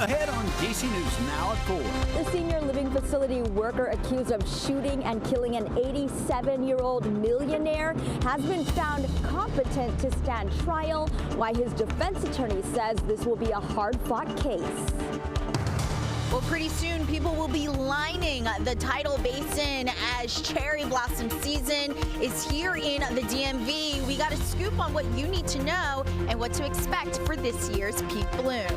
Ahead on DC News Now at 4. The senior living facility worker accused of shooting and killing an 87-year-old millionaire has been found competent to stand trial, while his defense attorney says this will be a hard-fought case. Well, pretty soon people will be lining the Tidal Basin as cherry blossom season is here in the DMV. We got a scoop on what you need to know and what to expect for this year's peak bloom.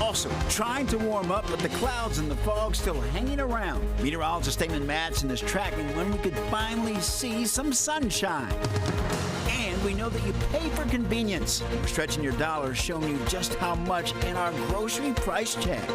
Also, trying to warm up, but the clouds and the fog still hanging around. Meteorologist Damon Madsen is tracking when we could finally see some sunshine. And we know that you pay for convenience. We're stretching your dollars, showing you just how much in our grocery price check.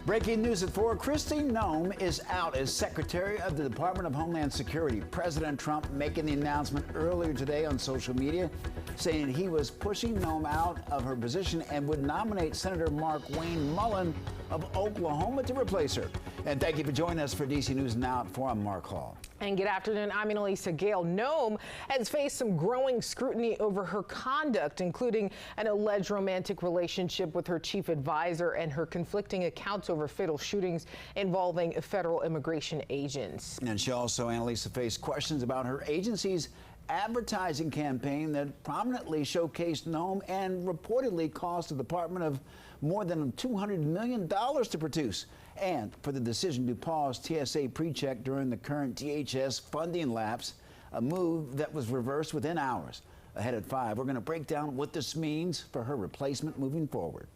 Breaking news at 4. Kristi Noem is out as Secretary of the Department of Homeland Security. President Trump making the announcement earlier today on social media, saying he was pushing Noem out of her position and would nominate Senator Mark Wayne Mullen of Oklahoma to replace her. And thank you for joining us for DC News Now at 4. I'm Mark Hall. And good afternoon. I'm Annalisa Gale. Noem has faced some growing scrutiny over her conduct, including an alleged romantic relationship with her chief advisor and her conflicting accounts over fatal shootings involving federal immigration agents. And she also, Annalisa, faced questions about her agency's advertising campaign that prominently showcased Noem and reportedly cost the department of more than $200 million to produce, and for the decision to pause TSA PreCheck during the current DHS funding lapse, a move that was reversed within hours. Ahead at 5, we're going to break down what this means for her replacement moving forward.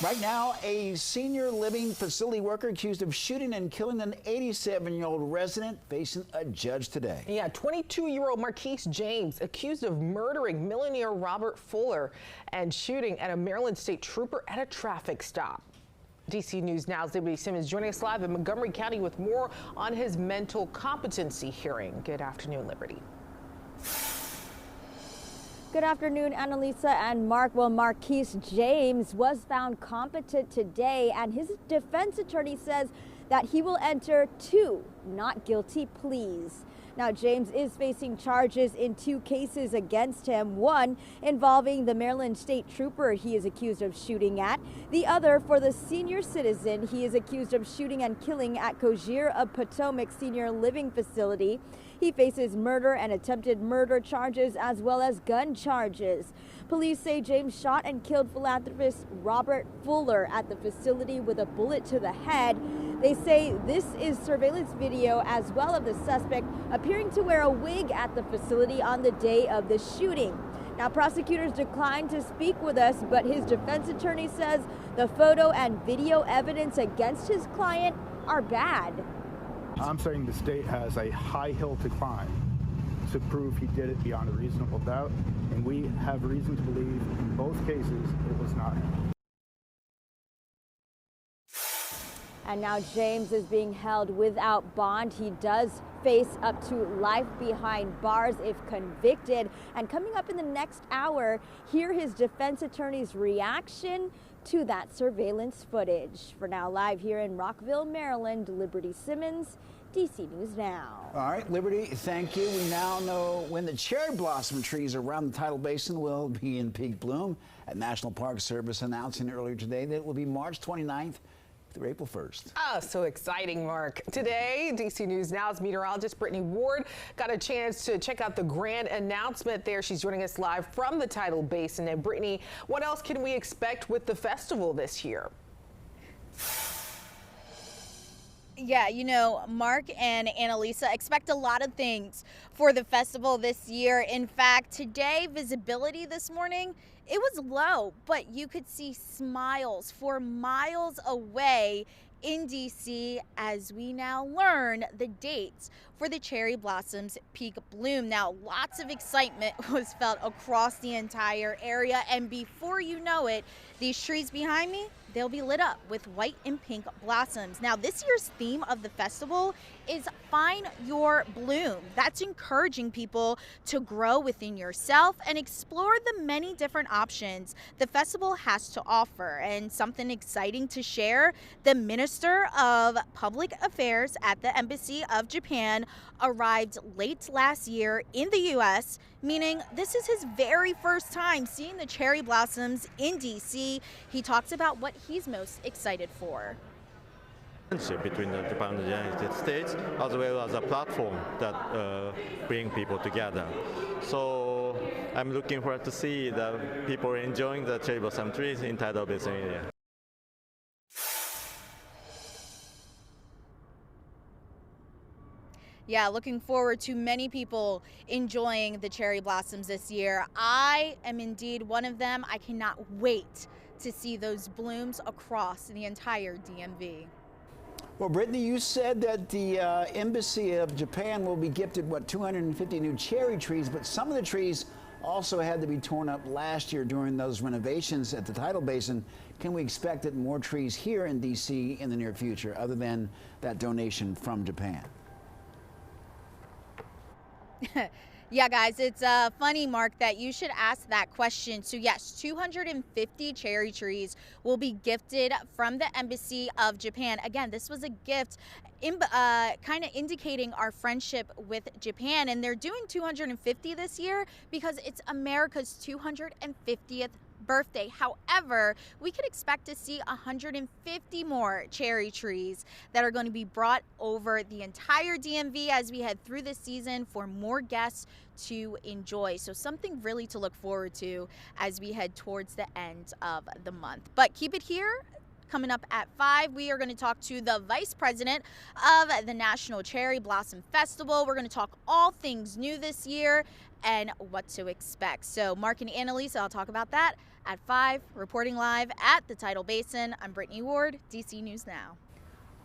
Right now, a senior living facility worker accused of shooting and killing an 87-year-old resident facing a judge today. Yeah, 22-year-old Marquise James accused of murdering millionaire Robert Fuller and shooting at a Maryland state trooper at a traffic stop. DC News Now's Liberty Simmons joining us live in Montgomery County with more on his mental competency hearing. Good afternoon, Liberty. Good afternoon, Annalisa and Mark. Well, Marquise James was found competent today, and his defense attorney says that he will enter 2 not guilty pleas. Now, James is facing charges in 2 cases against him, one involving the Maryland state trooper he is accused of shooting at, the other for the senior citizen he is accused of shooting and killing at Koshier of Potomac Senior Living Facility. He faces murder and attempted murder charges as well as gun charges. Police say James shot and killed philanthropist Robert Fuller at the facility with a bullet to the head. They say this is surveillance video as well of the suspect appearing to wear a wig at the facility on the day of the shooting. Now, prosecutors declined to speak with us, but his defense attorney says the photo and video evidence against his client are bad. I'm saying the state has a high hill to climb to prove he did it beyond a reasonable doubt, and we have reason to believe in both cases it was not him. And now James is being held without bond. He does face up to life behind bars if convicted. And coming up in the next hour, hear his defense attorney's reaction to that surveillance footage. For now, live here in Rockville, Maryland, Liberty Simmons, DC News Now. All right, Liberty, thank you. We now know when the cherry blossom trees around the Tidal Basin will be in peak bloom. At National Park Service announcing earlier today that it will be March 29th through April 1st. Oh, so exciting, Mark. Today, DC News Now's meteorologist Brittany Ward got a chance to check out the grand announcement there. She's joining us live from the Tidal Basin. And Brittany, what else can we expect with the festival this year? Yeah, you know, Mark and Annalisa expect a lot of things for the festival this year. In fact, today, visibility this morning, it was low, but you could see smiles for miles away in DC as we now learn the dates for the cherry blossoms peak bloom. Now, lots of excitement was felt across the entire area, and before you know it, these trees behind me, they'll be lit up with white and pink blossoms. Now, this year's theme of the festival is Find Your Bloom. That's encouraging people to grow within yourself and explore the many different options the festival has to offer. And something exciting to share, the Minister of Public Affairs at the Embassy of Japan arrived late last year in the U.S., meaning this is his very first time seeing the cherry blossoms in D.C. He talks about what he's most excited for. Between Japan and the United States, as well as a platform that bring people together. So I'm looking forward to see the people enjoying the cherry blossom trees in Tidal Basin area. Yeah, looking forward to many people enjoying the cherry blossoms this year. I am indeed one of them. I cannot wait to see those blooms across the entire DMV. Well, Brittany, you said that the Embassy of Japan will be gifted, 250 new cherry trees, but some of the trees also had to be torn up last year during those renovations at the Tidal Basin. Can we expect that more trees here in D.C. in the near future, other than that donation from Japan? Yeah, guys, it's funny, Mark, that you should ask that question. So yes, 250 cherry trees will be gifted from the Embassy of Japan. Again, this was a gift kind of indicating our friendship with Japan, and they're doing 250 this year because it's America's 250th birthday. However, we could expect to see 150 more cherry trees that are going to be brought over the entire DMV as we head through this season for more guests to enjoy. So something really to look forward to as we head towards the end of the month. But keep it here. Coming up at 5, we are going to talk to the Vice President of the National Cherry Blossom Festival. We're going to talk all things new this year and what to expect. So Mark and Annalisa, I'll talk about that at 5, reporting live at the Tidal Basin. I'm Brittany Ward, DC News Now.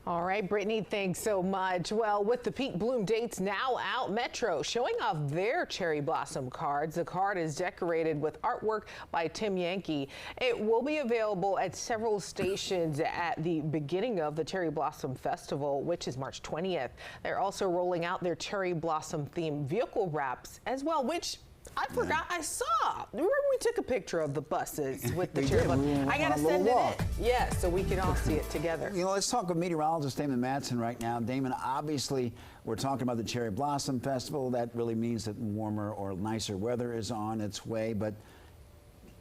All right, Brittany, thanks so much. Well, with the peak bloom dates now out, Metro showing off their cherry blossom cards. The card is decorated with artwork by Tim Yankee. It will be available at several stations at the beginning of the Cherry Blossom Festival, which is March 20th. They're also rolling out their cherry blossom themed vehicle wraps as well, which I forgot I saw. Remember we took a picture of the buses with the cherry blossom? I gotta send it in. Yeah, so we can all see it together. You know, let's talk with meteorologist Damon Madsen right now. Damon, obviously, we're talking about the Cherry Blossom Festival. That really means that warmer or nicer weather is on its way, but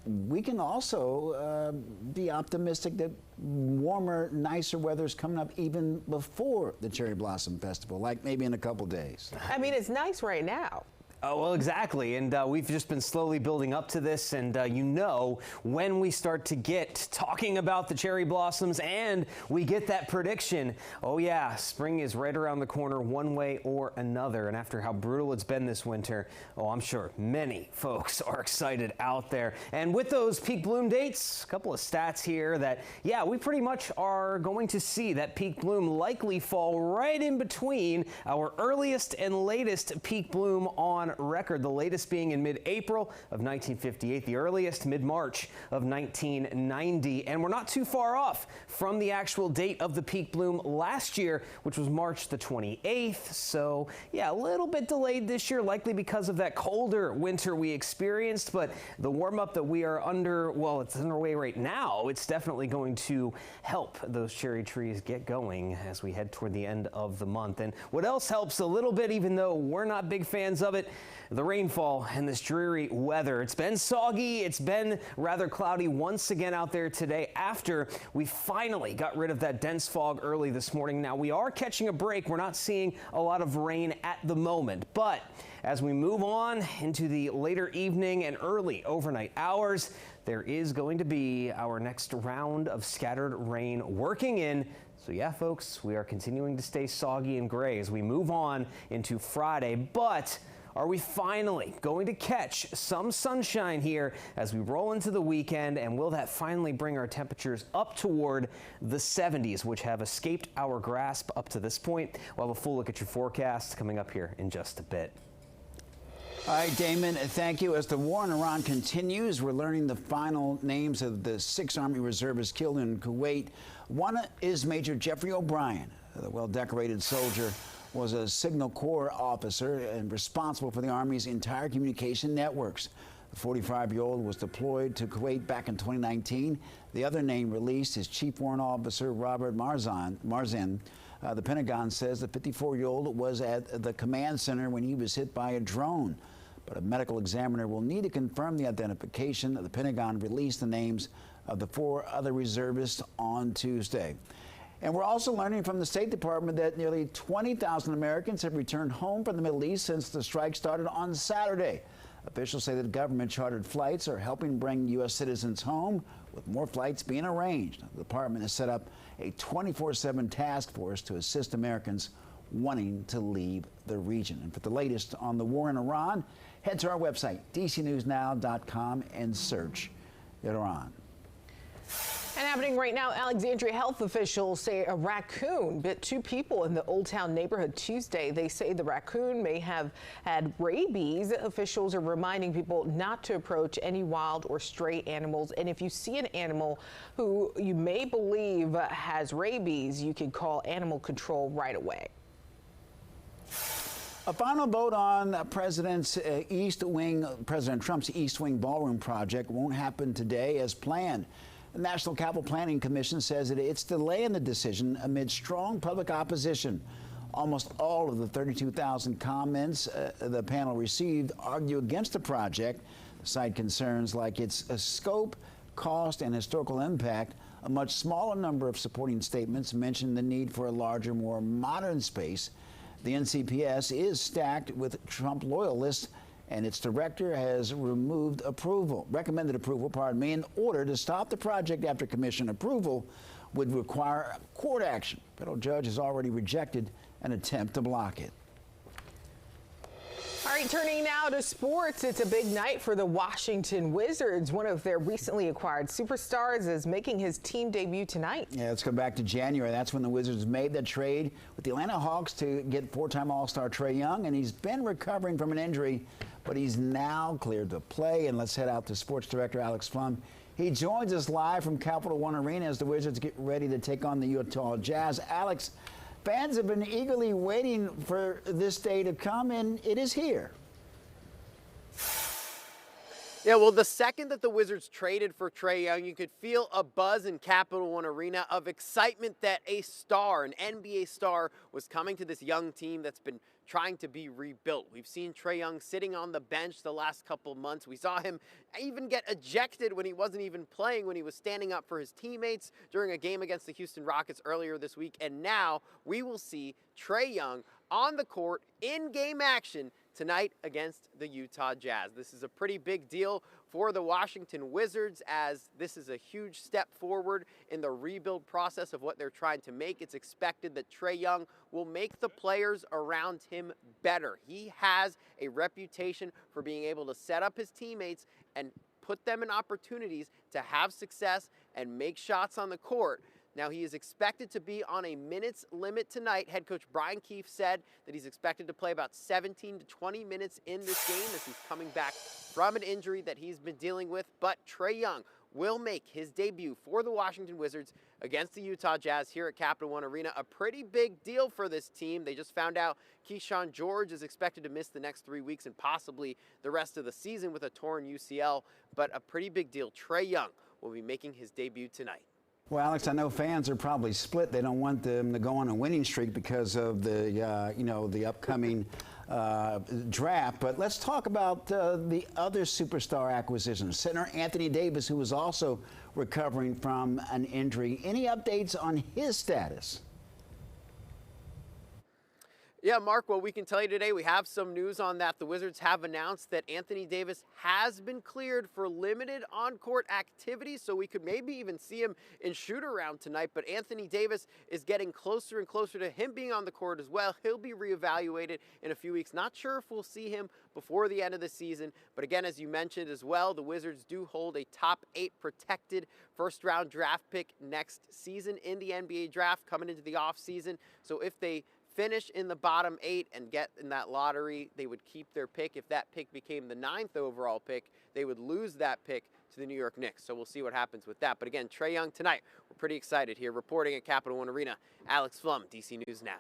we can also be optimistic that warmer, nicer weather is coming up even before the Cherry Blossom Festival, like maybe in a couple days. I mean, it's nice right now. Oh, well, exactly. And we've just been slowly building up to this. And you know, when we start to get talking about the cherry blossoms and we get that prediction, oh yeah, spring is right around the corner one way or another. And after how brutal it's been this winter, oh, I'm sure many folks are excited out there. And with those peak bloom dates, a couple of stats here that, yeah, we pretty much are going to see that peak bloom likely fall right in between our earliest and latest peak bloom on record, the latest being in mid-April of 1958, the earliest mid-March of 1990. And we're not too far off from the actual date of the peak bloom last year, which was March the 28th. So yeah, a little bit delayed this year, likely because of that colder winter we experienced, but the warm-up that we are under, well, it's underway right now. It's definitely going to help those cherry trees get going as we head toward the end of the month. And what else helps a little bit, even though we're not big fans of it, the rainfall and this dreary weather. It's been soggy. It's been rather cloudy once again out there today after we finally got rid of that dense fog early this morning. Now we are catching a break. We're not seeing a lot of rain at the moment, but as we move on into the later evening and early overnight hours, there is going to be our next round of scattered rain working in. So yeah, folks, we are continuing to stay soggy and gray as we move on into Friday, but are we finally going to catch some sunshine here as we roll into the weekend? And will that finally bring our temperatures up toward the 70s, which have escaped our grasp up to this point? We'll have a full look at your forecast coming up here in just a bit. All right, Damon, thank you. As the war in Iran continues, we're learning the final names of the 6 Army reservists killed in Kuwait. One is Major Jeffrey O'Brien. The well-decorated soldier was a Signal Corps officer and responsible for the Army's entire communication networks. The 45-year-old was deployed to Kuwait back in 2019. The other name released is Chief Warrant Officer Robert Marzin. The Pentagon says the 54-year-old was at the command center when he was hit by a drone. But a medical examiner will need to confirm the identification. The Pentagon released the names of the 4 other reservists on Tuesday. And we're also learning from the State Department that nearly 20,000 Americans have returned home from the Middle East since the strike started on Saturday. Officials say that government-chartered flights are helping bring U.S. citizens home, with more flights being arranged. The department has set up a 24/7 task force to assist Americans wanting to leave the region. And for the latest on the war in Iran, head to our website, dcnewsnow.com, and search Iran. And happening right now, Alexandria health officials say a raccoon bit 2 people in the Old Town neighborhood Tuesday. They say the raccoon may have had rabies. Officials are reminding people not to approach any wild or stray animals. And if you see an animal who you may believe has rabies, you can call animal control right away. A final vote on President Trump's East Wing Ballroom project won't happen today as planned. The National Capital Planning Commission says that it's delaying the decision amid strong public opposition. Almost all of the 32,000 comments the panel received argue against the project. The site concerns like its scope, cost, and historical impact. A much smaller number of supporting statements mention the need for a larger, more modern space. The NCPS is stacked with Trump loyalists, and its director has recommended approval, in order to stop the project after commission approval would require court action. A federal judge has already rejected an attempt to block it. All right, turning now to sports. It's a big night for the Washington Wizards. One of their recently acquired superstars is making his team debut tonight. Yeah, let's go back to January. That's when the Wizards made the trade with the Atlanta Hawks to get 4-time All-Star Trae Young, and he's been recovering from an injury, but he's now cleared to play. And let's head out to sports director Alex Plum. He joins us live from Capital One Arena as the Wizards get ready to take on the Utah Jazz. Alex, fans have been eagerly waiting for this day to come, and it is here. Yeah, well, the second that the Wizards traded for Trae Young, you could feel a buzz in Capital One Arena of excitement that a star, an NBA star, was coming to this young team that's been trying to be rebuilt. We've seen Trae Young sitting on the bench the last couple months. We saw him even get ejected when he wasn't even playing, when he was standing up for his teammates during a game against the Houston Rockets earlier this week. And now we will see Trae Young on the court in game action tonight against the Utah Jazz. This is a pretty big deal for the Washington Wizards, as this is a huge step forward in the rebuild process of what they're trying to make. It's expected that Trae Young will make the players around him better. He has a reputation for being able to set up his teammates and put them in opportunities to have success and make shots on the court. Now, he is expected to be on a minutes limit tonight. Head coach Brian Keefe said that he's expected to play about 17 to 20 minutes in this game as he's coming back from an injury that he's been dealing with. But Trae Young will make his debut for the Washington Wizards against the Utah Jazz here at Capital One Arena. A pretty big deal for this team. They just found out Keyshawn George is expected to miss the next 3 weeks and possibly the rest of the season with a torn UCL. But a pretty big deal. Trae Young will be making his debut tonight. Well, Alex, I know fans are probably split. They don't want them to go on a winning streak because of the, the upcoming draft. But let's talk about the other superstar acquisition, center Anthony Davis, who is also recovering from an injury. Any updates on his status? Yeah, Mark, well, we can tell you today we have some news on that. The Wizards have announced that Anthony Davis has been cleared for limited on-court activities, so we could maybe even see him in shoot-around tonight. But Anthony Davis is getting closer and closer to him being on the court as well. He'll be reevaluated in a few weeks. Not sure if we'll see him before the end of the season. But again, as you mentioned as well, the Wizards do hold a top 8 protected first-round draft pick next season in the NBA draft coming into the offseason. So if they finish in the bottom 8 and get in that lottery, they would keep their pick. If that pick became the 9th overall pick, they would lose that pick to the New York Knicks. So we'll see what happens with that. But again, Trae Young tonight, we're pretty excited here. Reporting at Capital One Arena, Alex Flum, DC News Now.